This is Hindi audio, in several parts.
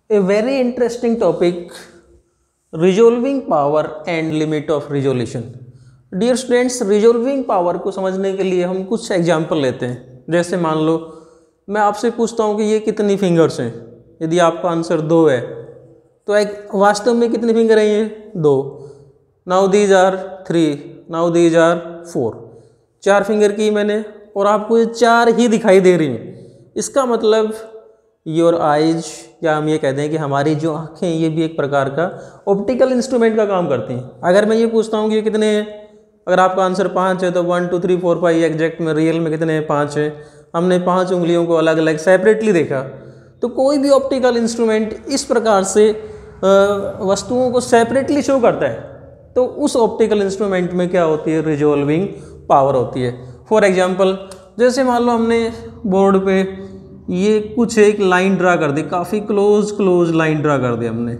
A very interesting topic, resolving power and limit of resolution. Dear students, resolving power को समझने के लिए हम कुछ एग्जाम्पल लेते हैं। जैसे मान लो मैं आपसे पूछता हूँ कि ये कितनी फिंगर्स हैं। यदि आपका आंसर 2 है तो एक वास्तव में कितनी फिंगर हैं ये 2। Now these are 3, now these are 4। 4 finger की मैंने और आपको ये 4 ही दिखाई दे रही हैं। इसका मतलब योर आइज, या हम ये कहते हैं कि हमारी जो आँखें ये भी एक प्रकार का ऑप्टिकल इंस्ट्रूमेंट का काम करती हैं। अगर मैं ये पूछता हूँ कि ये कितने हैं, अगर आपका आंसर 5 है तो 1 2 3 4 5 एग्जैक्ट में रियल में कितने हैं 5 है। हमने 5 उंगलियों को अलग अलग सेपरेटली देखा। तो कोई भी ऑप्टिकल इंस्ट्रूमेंट इस प्रकार से वस्तुओं को सेपरेटली शो करता है तो उस ऑप्टिकल इंस्ट्रूमेंट में क्या होती है, रिजोल्विंग पावर होती है। फॉर एग्जाम्पल, जैसे मान लो हमने बोर्ड पे ये कुछ एक लाइन ड्रा कर दी, काफ़ी क्लोज लाइन ड्रा कर दी हमने,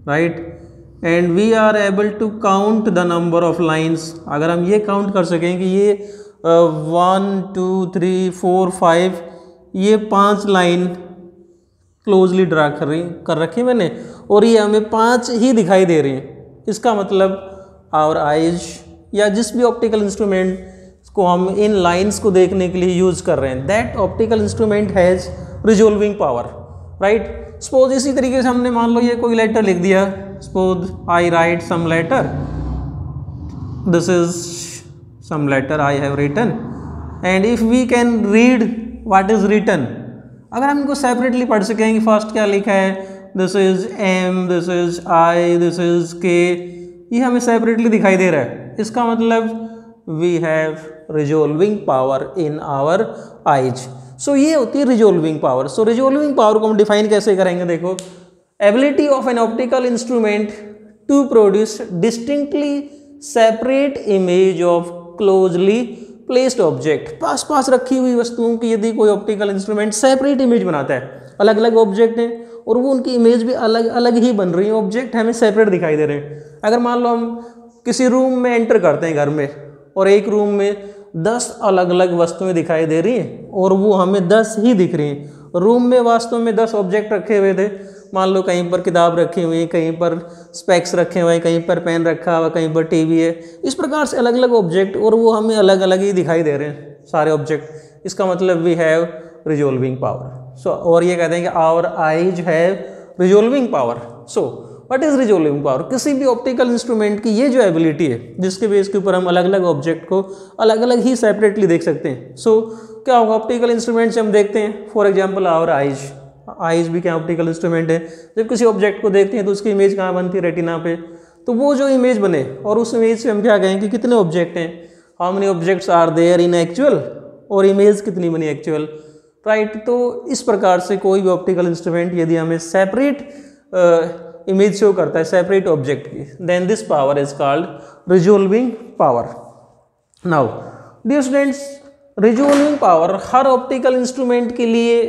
right. And we are able to count the number of lines. अगर हम ये काउंट कर सकें कि ये 1 2 3 4 5 ये 5 लाइन क्लोजली ड्रा कर रखी मैंने और ये हमें 5 ही दिखाई दे रही हैं। इसका मतलब आवर आइज या जिस भी ऑप्टिकल इंस्ट्रूमेंट को हम इन लाइंस को देखने के लिए यूज कर रहे हैं, that optical instrument has resolving power, right. Suppose इसी तरीके से हमने मान लो ये कोई लेटर लिख दिया, suppose I write some letter, this is some letter I have written, and if we can read what is written, अगर हम इनको सेपरेटली पढ़ सकें कि फर्स्ट क्या लिखा है, this is M, this is I, this is K, ये हमें सेपरेटली दिखाई दे रहा है। इसका मतलब we have resolving power in our eyes. So ये होती है resolving power. So resolving power को हम डिफाइन कैसे करेंगे, देखो, ability of an optical instrument to produce distinctly separate image of closely placed object. पास पास रखी हुई वस्तुओं की यदि कोई ऑप्टिकल इंस्ट्रूमेंट सेपरेट इमेज बनाता है, अलग अलग ऑब्जेक्ट हैं और वो उनकी इमेज भी अलग अलग ही बन रही है, ऑब्जेक्ट हमें सेपरेट दिखाई दे रहे हैं। अगर मान लो हम किसी रूम में एंटर करते हैं घर में और एक रूम में 10 अलग अलग वस्तुएं दिखाई दे रही हैं और वो हमें 10 ही दिख रही हैं। रूम में वास्तव में 10 ऑब्जेक्ट रखे हुए थे, मान लो कहीं पर किताब रखी हुई है, कहीं पर स्पेक्स रखे हुए हैं, कहीं पर पेन रखा हुआ, कहीं पर टीवी है। इस प्रकार से अलग अलग ऑब्जेक्ट और वो हमें अलग अलग ही दिखाई दे रहे हैं सारे ऑब्जेक्ट। इसका मतलब we have resolving power. So और ये कहते हैं कि our eyes have resolving power. So what is resolving power? किसी भी ऑप्टिकल इंस्ट्रूमेंट की ये जो एबिलिटी है जिसके बेस के ऊपर हम अलग अलग ऑब्जेक्ट को अलग अलग ही सेपरेटली देख सकते हैं। सो क्या होगा, ऑप्टिकल इंस्ट्रूमेंट से हम देखते हैं, फॉर एग्जाम्पल आवर आइज भी क्या ऑप्टिकल इंस्ट्रूमेंट है। जब किसी ऑब्जेक्ट को देखते हैं तो उसकी इमेज कहाँ बनती है, रेटिना पे। तो वो जो इमेज बने और उस इमेज से हम क्या कहें कि कितने ऑब्जेक्ट हैं, how many objects are there in actual, और इमेज कितनी बनी एक्चुअल, राइट। तो इस प्रकार से कोई भी ऑप्टिकल इंस्ट्रूमेंट यदि हमें सेपरेट इमेज शो करता है सेपरेट ऑब्जेक्ट की, then this power is called resolving power. Now dear students, resolving power हर ऑप्टिकल इंस्ट्रूमेंट के लिए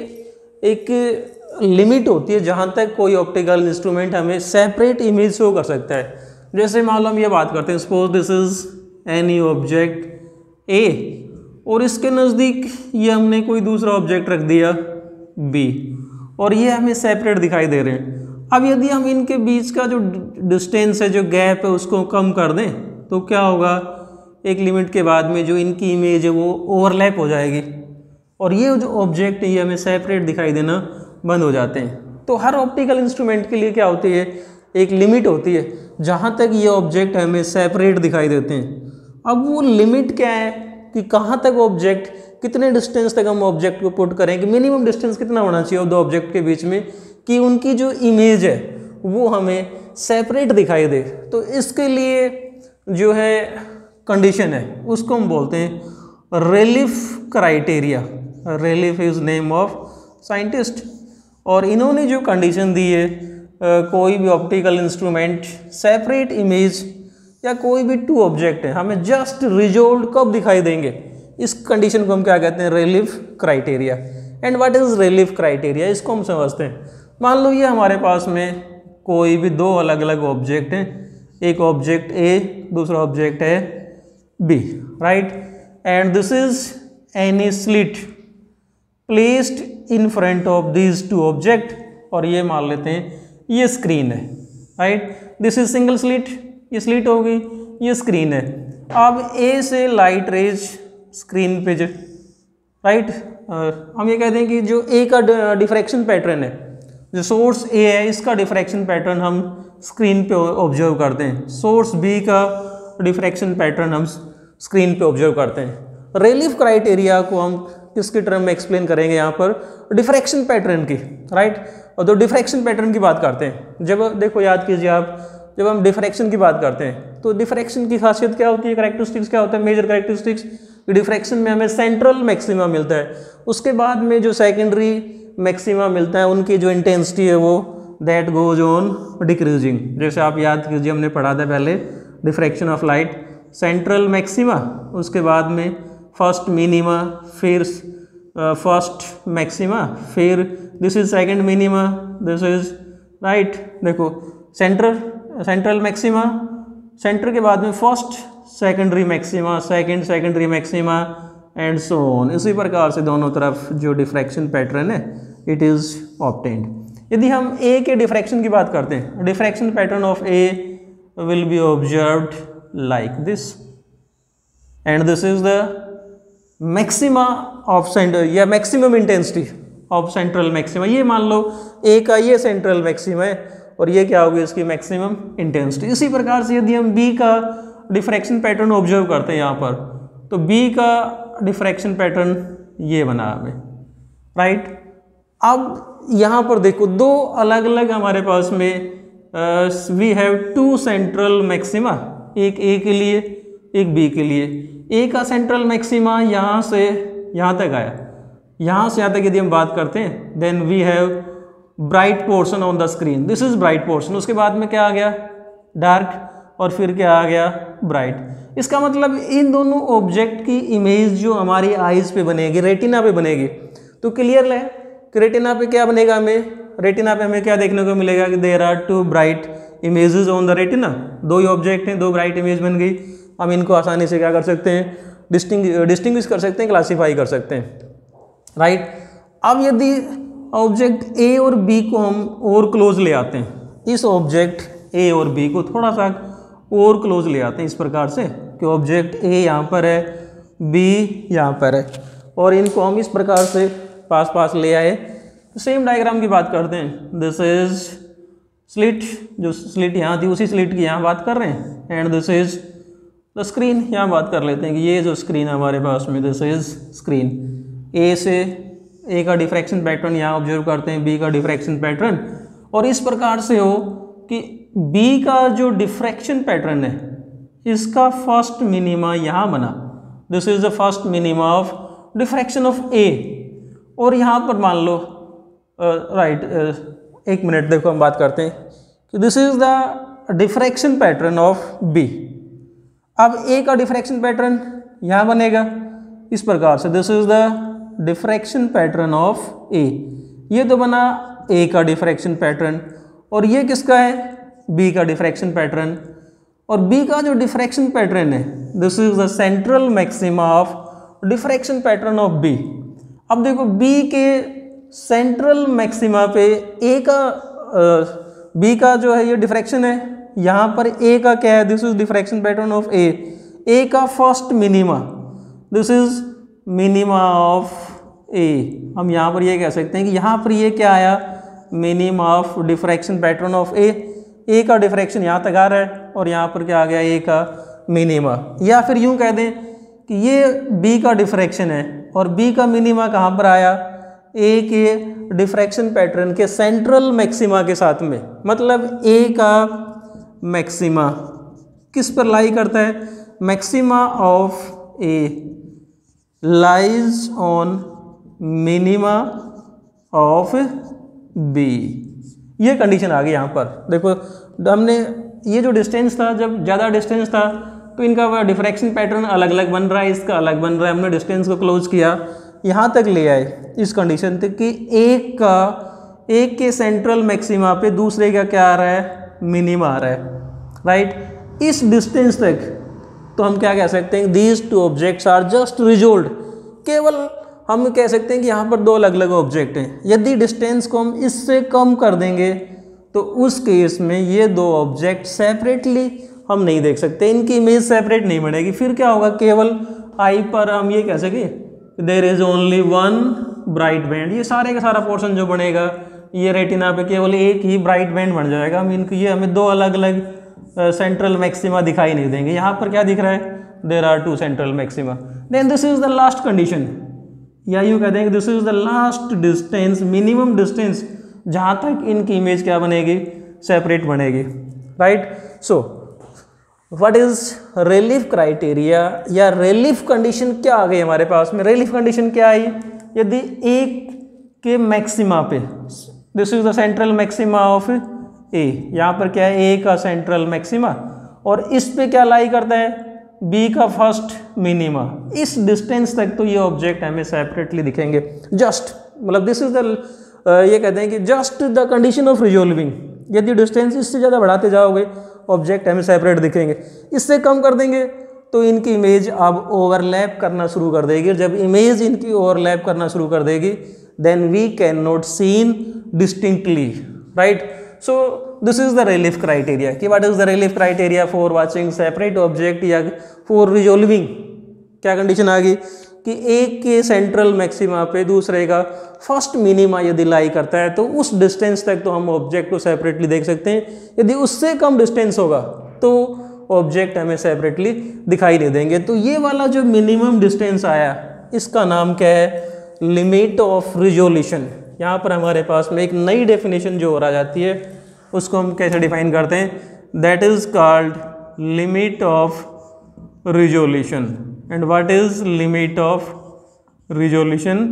एक लिमिट होती है जहाँ तक कोई ऑप्टिकल इंस्ट्रूमेंट हमें सेपरेट इमेज शो कर सकता है। जैसे मान लो हम ये बात करते हैं, suppose this is any object A और इसके नज़दीक ये हमने कोई दूसरा ऑब्जेक्ट रख दिया बी और ये हमें सेपरेट दिखाई दे रहे हैं। अब यदि हम इनके बीच का जो डिस्टेंस है, जो गैप है, उसको कम कर दें तो क्या होगा, एक लिमिट के बाद में जो इनकी इमेज है वो ओवरलैप हो जाएगी और ये जो ऑब्जेक्ट है ये हमें सेपरेट दिखाई देना बंद हो जाते हैं। तो हर ऑप्टिकल इंस्ट्रूमेंट के लिए क्या होती है, एक लिमिट होती है जहाँ तक ये ऑब्जेक्ट हमें सेपरेट दिखाई देते हैं। अब वो लिमिट क्या है कि कहाँ तक ऑब्जेक्ट, कितने डिस्टेंस तक हम ऑब्जेक्ट को पुट करें, कि मिनिमम डिस्टेंस कितना होना चाहिए दो ऑब्जेक्ट के बीच में कि उनकी जो इमेज है वो हमें सेपरेट दिखाई दे। तो इसके लिए जो है कंडीशन है उसको हम बोलते हैं Rayleigh criteria. Rayleigh is name of scientist और इन्होंने जो कंडीशन दी है, कोई भी ऑप्टिकल इंस्ट्रूमेंट सेपरेट इमेज या कोई भी 2 ऑब्जेक्ट है हमें जस्ट रिजोल्व कब दिखाई देंगे, इस कंडीशन को हम क्या कहते हैं, Rayleigh criteria. And what is Rayleigh criteria, इसको हम समझते हैं। मान लो ये हमारे पास में कोई भी 2 अलग अलग ऑब्जेक्ट हैं, एक ऑब्जेक्ट ए, दूसरा ऑब्जेक्ट है B, right. And this is any slit placed in front of these 2 object, और ये मान लेते हैं ये स्क्रीन है, right, this is single slit, ये स्लिट होगी, ये स्क्रीन है। अब ए से लाइट रेज स्क्रीन पे जो, राइट, हम ये कहते हैं कि जो ए का डिफ्रैक्शन पैटर्न है, जो सोर्स ए है इसका डिफ्रैक्शन पैटर्न हम स्क्रीन पे ऑब्जर्व करते हैं, सोर्स बी का डिफ्रैक्शन पैटर्न हम स्क्रीन पे ऑब्जर्व करते हैं। रिलीफ क्राइटेरिया को हम किसके टर्म में एक्सप्लेन करेंगे यहाँ पर, डिफ्रैक्शन पैटर्न की, राइट। और तो डिफ्रैक्शन पैटर्न की बात करते हैं, जब देखो याद कीजिए आप, जब हम डिफ्रैक्शन की बात करते हैं तो डिफ्रैक्शन की खासियत क्या होती है, कैरेक्टरिस्टिक्स क्या होता है, मेजर कैरेक्टरिस्टिक्स, डिफ्रैक्शन में हमें सेंट्रल मैक्सिमा मिलता है, उसके बाद में जो सेकेंडरी मैक्सिमा मिलता है उनकी जो इंटेंसिटी है वो दैट गोज ऑन डिक्रीजिंग। जैसे आप याद कीजिए हमने पढ़ा था पहले diffraction of light, central maxima, उसके बाद में फर्स्ट मिनिमा, फिर फर्स्ट मैक्सिमा, फिर this is second minima, this is, right, देखो सेंट्रल मैक्सिमा, सेंटर के बाद में first secondary maxima, secondary maxima and so on. इसी प्रकार से दोनों तरफ जो डिफ्रैक्शन पैटर्न है इट इज ऑब्टेन्ड। यदि हम ए के डिफ्रैक्शन की बात करते हैं, diffraction pattern of A will be observed like this and this is the maxima of centre या maximum intensity of central maxima. ये मान लो ए का ये सेंट्रल मैक्सिमा है और ये क्या होगी इसकी मैक्सिमम इंटेंसिटी। इसी प्रकार से यदि हम बी का डिफ्रैक्शन पैटर्न ऑब्जर्व करते हैं यहाँ पर, तो बी का डिफ्रैक्शन पैटर्न ये बना हमें, राइट। अब यहाँ पर देखो दो अलग अलग हमारे पास में we have two central maxima, एक ए के लिए एक बी के लिए। ए का सेंट्रल मैक्सिमा यहाँ से यहाँ तक आया, यहाँ से यहाँ तक यदि हम बात करते हैं then we have bright portion on the screen, this is bright portion. उसके बाद में क्या आ गया, डार्क, और फिर क्या आ गया, ब्राइट। इसका मतलब इन दोनों ऑब्जेक्ट की इमेज जो हमारी आईज पे बनेगी, रेटिना पे बनेगी, तो क्लियर है कि रेटिना पे क्या बनेगा, हमें रेटिना पे हमें क्या देखने को मिलेगा कि there are two bright images on the retina. दो ही ऑब्जेक्ट हैं, दो ब्राइट इमेज बन गई। हम इनको आसानी से क्या कर सकते हैं, डिस्टिंग्विश कर सकते हैं, क्लासीफाई कर सकते हैं, राइट। अब यदि ऑब्जेक्ट ए और बी को हम और क्लोज ले आते हैं, इस ऑब्जेक्ट ए और बी को थोड़ा सा और क्लोज ले आते हैं इस प्रकार से कि ऑब्जेक्ट ए यहाँ पर है, बी यहाँ पर है, और इनको हम इस प्रकार से पास पास ले आए। सेम डायग्राम की बात करते हैं, दिस इज स्लिट, जो स्लिट यहाँ थी उसी स्लिट की यहाँ बात कर रहे हैं, and this is the screen, यहाँ बात कर लेते हैं कि ये जो स्क्रीन है हमारे पास में, दिस इज स्क्रीन। ए से ए का डिफ्रैक्शन पैटर्न यहाँ ऑब्जर्व करते हैं, बी का डिफ्रैक्शन पैटर्न, और इस प्रकार से हो कि बी का जो डिफ्रैक्शन पैटर्न है इसका फर्स्ट मिनिमा यहाँ बना, this is the first minima of diffraction of A. और यहाँ पर मान लो राइट, एक मिनट देखो हम बात करते हैं कि this is the diffraction pattern of B. अब ए का डिफ्रैक्शन पैटर्न यहाँ बनेगा इस प्रकार से, this is the diffraction pattern of A. ये तो बना ए का डिफ्रैक्शन पैटर्न, और ये किसका है, बी का डिफ्रैक्शन पैटर्न। और बी का जो डिफ्रैक्शन पैटर्न है this is the central maxima of diffraction pattern of B. अब देखो बी के सेंट्रल मैक्सिमा पे ए का बी का जो है ये डिफ्रैक्शन है, यहाँ पर ए का क्या है, this is diffraction pattern of A. A का first minima, this is minima of A. हम यहाँ पर ये कह सकते हैं कि यहाँ पर ये क्या आया, minima of diffraction pattern of A. A का डिफ्रैक्शन यहाँ तक आ रहा है और यहाँ पर क्या आ गया, ए का मिनिमा। या फिर यूँ कह दें कि ये बी का डिफ्रैक्शन है और बी का मिनिमा कहाँ पर आया, ए के डिफ्रैक्शन पैटर्न के सेंट्रल मैक्सिमा के साथ में। मतलब ए का मैक्सिमा किस पर लाई करता है, maxima of A lies on minima of B. ये कंडीशन आ गई यहाँ पर। देखो हमने ये जो डिस्टेंस था, जब ज़्यादा डिस्टेंस था तो इनका डिफ्रैक्शन पैटर्न अलग अलग बन रहा है, इसका अलग बन रहा है। हमने डिस्टेंस को क्लोज किया, यहाँ तक ले आए इस कंडीशन तक कि एक के सेंट्रल मैक्सिमा पे दूसरे का क्या आ रहा है, मिनिमा आ रहा है, राइट। इस डिस्टेंस तक तो हम क्या कह सकते हैं, these two objects are just resolved. केवल हम कह सकते हैं कि यहाँ पर दो अलग अलग ऑब्जेक्ट हैं। यदि डिस्टेंस को हम इससे कम कर देंगे तो उस केस में ये दो ऑब्जेक्ट सेपरेटली हम नहीं देख सकते, इनकी इमेज सेपरेट नहीं बनेगी। फिर क्या होगा, केवल आई पर हम ये कह सके there is only one bright band, ये सारे का सारा पोर्शन जो बनेगा ये रेटिना पे केवल एक ही ब्राइट बैंड बन जाएगा। ये हमें दो अलग अलग सेंट्रल मैक्सिमा दिखाई नहीं देंगे। यहाँ पर क्या दिख रहा है, there are two central maxima. Then this is the last condition, या यूँ कहते हैं कि this is the last distance, minimum distance जहाँ तक इनकी इमेज क्या बनेगी, सेपरेट बनेगी, right. So what is relief criteria या रिलीफ कंडीशन क्या आ गई हमारे पास में। रिलीफ कंडीशन क्या आई, यदि एक के मैक्सिमा पे, this is the central maxima of A, यहाँ पर क्या है, ए का सेंट्रल मैक्सिमा, और इस पे क्या लाई करता है, बी का फर्स्ट मिनिमा, इस डिस्टेंस तक तो ये ऑब्जेक्ट हमें सेपरेटली दिखेंगे। जस्ट मतलब दिस इज द ये कहते हैं कि just the condition of resolving, यदि डिस्टेंस इससे ज़्यादा बढ़ाते जाओगे ऑब्जेक्ट हमें सेपरेट दिखेंगे, इससे कम कर देंगे तो इनकी इमेज अब ओवरलैप करना शुरू कर देगी। जब इमेज इनकी ओवरलैप करना शुरू कर देगी then we can not seen distinctly, right. So this is the relief criteria कि what is the relief criteria for watching separate object या फॉर रिजोल्विंग। क्या कंडीशन आ गई कि एक के सेंट्रल मैक्सिमा पे दूसरे का फर्स्ट मिनिमा यदि लाई करता है तो उस डिस्टेंस तक तो हम ऑब्जेक्ट को सेपरेटली देख सकते हैं, यदि उससे कम डिस्टेंस होगा तो ऑब्जेक्ट हमें सेपरेटली दिखाई नहीं देंगे। तो ये वाला जो मिनिमम डिस्टेंस आया इसका नाम क्या है, लिमिट ऑफ रिजोल्यूशन। यहाँ पर हमारे पास में एक नई डेफिनेशन जो हो जाती है उसको हम कैसे डिफाइन करते हैं, that is called limit of resolution. And what is limit of resolution,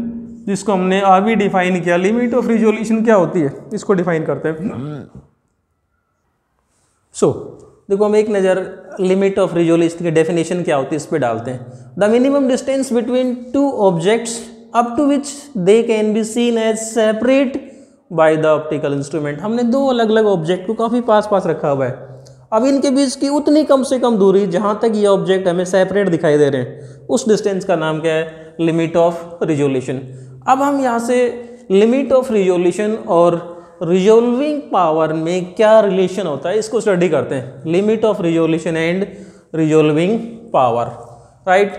जिसको हमने अभी डिफाइन किया। लिमिट ऑफ रिजोल्यूशन क्या होती है इसको डिफाइन करते हैं। सो देखो हम एक नज़र लिमिट ऑफ रिजोल्यूशन की डेफिनेशन क्या होती है इस पर डालते हैं। The minimum distance between two objects up to which they can be seen as separate by the optical instrument. हमने दो अलग अलग ऑब्जेक्ट को काफ़ी पास पास रखा हुआ है, अब इनके बीच की उतनी कम से कम दूरी जहाँ तक ये ऑब्जेक्ट हमें सेपरेट दिखाई दे रहे हैं उस डिस्टेंस का नाम क्या है, लिमिट ऑफ रिजोल्यूशन। अब हम यहाँ से लिमिट ऑफ रिजोल्यूशन और रिजोल्विंग पावर में क्या रिलेशन होता है इसको स्टडी करते हैं। Limit of resolution and resolving power, right.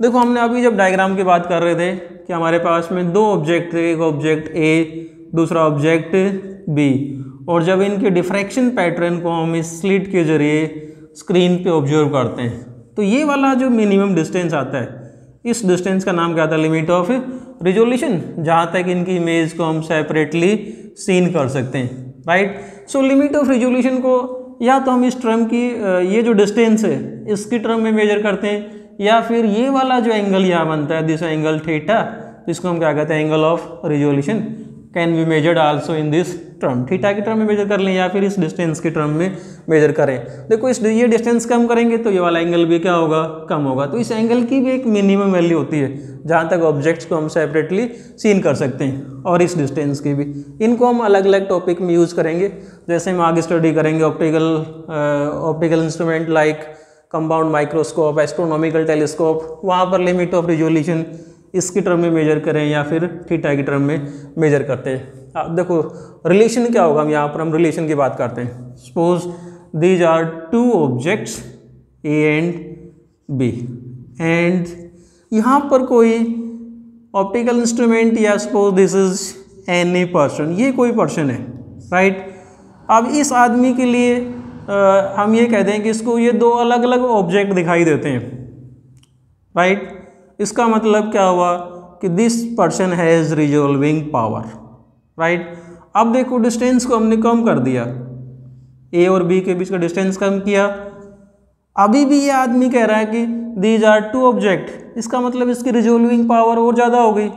देखो हमने अभी जब डायग्राम की बात कर रहे थे कि हमारे पास में दो ऑब्जेक्ट थे, एक ऑब्जेक्ट ए दूसरा ऑब्जेक्ट बी, और जब इनके डिफ्रैक्शन पैटर्न को हम इस स्लिट के जरिए स्क्रीन पे ऑब्जर्व करते हैं तो ये वाला जो मिनिमम डिस्टेंस आता है इस डिस्टेंस का नाम क्या आता है, लिमिट ऑफ रिजोल्यूशन, जहाँ तक इनकी इमेज को हम सेपरेटली सीन कर सकते हैं, right. So limit of resolution को या तो हम इस टर्म की ये जो डिस्टेंस है इसकी टर्म में मेजर करते हैं, या फिर ये वाला जो एंगल यहाँ बनता है दिस एंगल थीटा, इसको हम क्या कहते हैं, angle of resolution, can be measured also in this term. Theta की टर्म में मेजर कर लें या फिर इस डिस्टेंस की टर्म में मेजर करें। देखो ये डिस्टेंस कम करेंगे तो ये वाला एंगल भी क्या होगा, कम होगा। तो इस एंगल की भी एक मिनिमम वैल्यू होती है जहाँ तक ऑब्जेक्ट्स को हम सेपरेटली सीन कर सकते हैं, और इस डिस्टेंस की भी। इनको हम अलग अलग टॉपिक में यूज़ करेंगे, जैसे हम आगे स्टडी करेंगे optical instrument like compound microscope, astronomical telescope, वहाँ पर लिमिट ऑफ रिजोल्यूशन इसकी टर्म में मेजर करें या फिर थीटा की टर्म में मेजर करते हैं। अब देखो रिलेशन क्या होगा, हम यहाँ पर हम रिलेशन की बात करते हैं। Suppose these are two objects A and B, and यहाँ पर कोई ऑप्टिकल इंस्ट्रूमेंट या suppose this is any person, ये कोई पर्सन है, राइट। अब इस आदमी के लिए हम ये कहते हैं कि इसको ये दो अलग अलग ऑब्जेक्ट दिखाई देते हैं, राइट। इसका मतलब क्या हुआ कि this person has resolving power, right. अब देखो डिस्टेंस को हमने कम कर दिया, ए और बी के बीच का डिस्टेंस कम किया, अभी भी ये आदमी कह रहा है कि दीज आर टू ऑब्जेक्ट, इसका मतलब इसकी रिजोल्विंग पावर और ज़्यादा हो गई।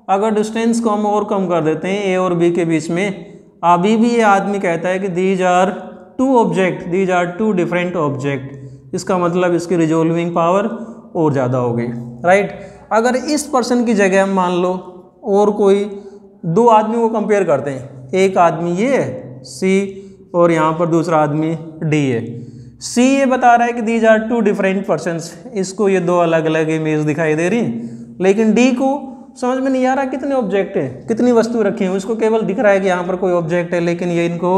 अगर डिस्टेंस को हम और कम कर देते हैं ए और बी के बीच में, अभी भी ये आदमी कहता है कि these are two object, these are two different object, इसका मतलब इसकी रिजोल्विंग पावर और ज़्यादा हो गई, राइट। अगर इस पर्सन की जगह हम मान लो और कोई दो आदमियों को कंपेयर करते हैं, एक आदमी ये है सी और यहाँ पर दूसरा आदमी डी है। सी ये बता रहा है कि these are two different persons, इसको ये दो अलग अलग इमेज दिखाई दे रही हैं, लेकिन डी को समझ में नहीं आ रहा कितने ऑब्जेक्ट हैं, कितनी वस्तु रखी हैं, उसको केवल दिख रहा है कि यहाँ पर कोई ऑब्जेक्ट है, लेकिन ये इनको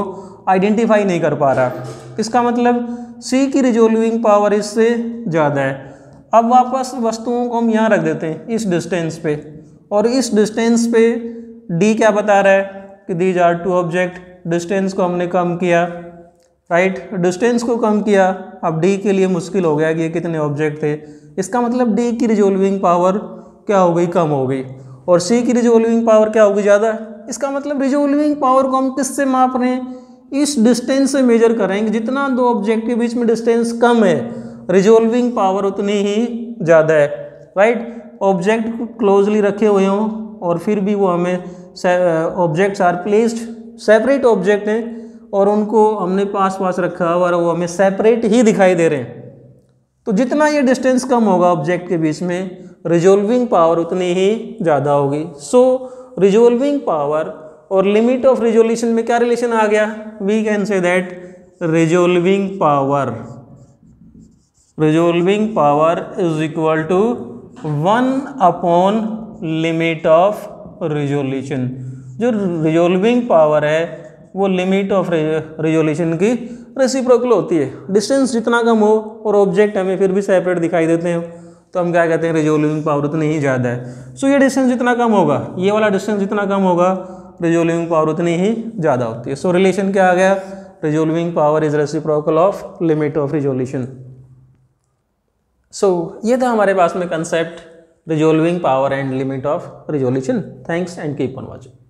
आइडेंटिफाई नहीं कर पा रहा। इसका मतलब सी की रिजोल्विंग पावर इससे ज़्यादा है। अब वापस वस्तुओं को हम यहाँ रख देते हैं इस डिस्टेंस पे, और इस डिस्टेंस पे डी क्या बता रहा है कि these are two object. Distance को हमने कम किया, राइट, डिस्टेंस को कम किया। अब डी के लिए मुश्किल हो गया कि ये कितने ऑब्जेक्ट थे। इसका मतलब डी की रिजोल्विंग पावर क्या हो गई, कम हो गई, और सी की रिजोल्विंग पावर क्या होगी, ज़्यादा। इसका मतलब रिजोल्विंग पावर को हम किससे माप रहे हैं, इस डिस्टेंस से मेजर करेंगे। जितना दो ऑब्जेक्ट के बीच में डिस्टेंस कम है, रिजोल्विंग पावर उतनी ही ज़्यादा है, राइट। ऑब्जेक्ट क्लोजली रखे हुए हों और फिर भी वो हमें objects are placed, separate object हैं और उनको हमने पास पास रखा हुआ और वो हमें सेपरेट ही दिखाई दे रहे हैं। तो जितना ये डिस्टेंस कम होगा ऑब्जेक्ट के बीच में, रिजोल्विंग पावर उतनी ही ज़्यादा होगी। सो रिजोल्विंग पावर और लिमिट ऑफ रिजोल्यूशन में क्या रिलेशन आ गया, we can say that resolving power is equal to 1 limit of resolution. जो रिजोल्विंग पावर है वो लिमिट ऑफ रिजोल्यूशन की रेसिप्रोकल होती है। डिस्टेंस जितना कम हो और ऑब्जेक्ट हमें फिर भी सेपरेट दिखाई देते हैं, तो हम क्या कहते हैं, रिजोल्विंग पावर उतनी ही ज़्यादा है। सो ये डिस्टेंस जितना कम होगा, ये वाला डिस्टेंस जितना कम होगा, रिजोल्विंग पावर उतनी ही ज़्यादा होती है। सो रिलेशन क्या आ गया, resolving power is reciprocal of limit of resolution. So ये था हमारे पास में concept resolving power and limit of resolution. Thanks and keep on watching.